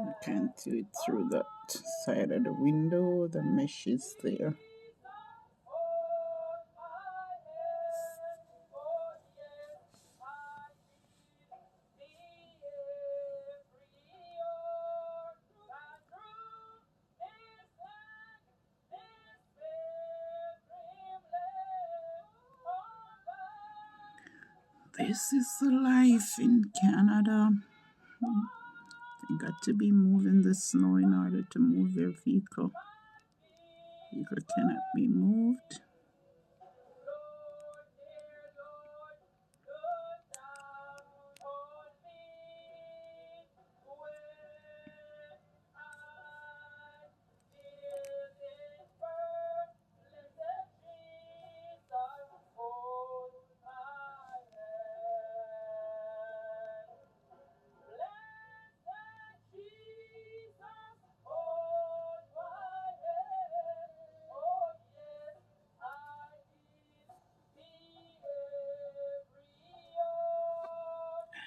I can't do it through that side of the window. The mesh is there. This is the life in Canada. You got to be moving the snow in order to move your vehicle. Vehicle cannot be moved.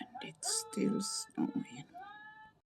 And it's still snowing.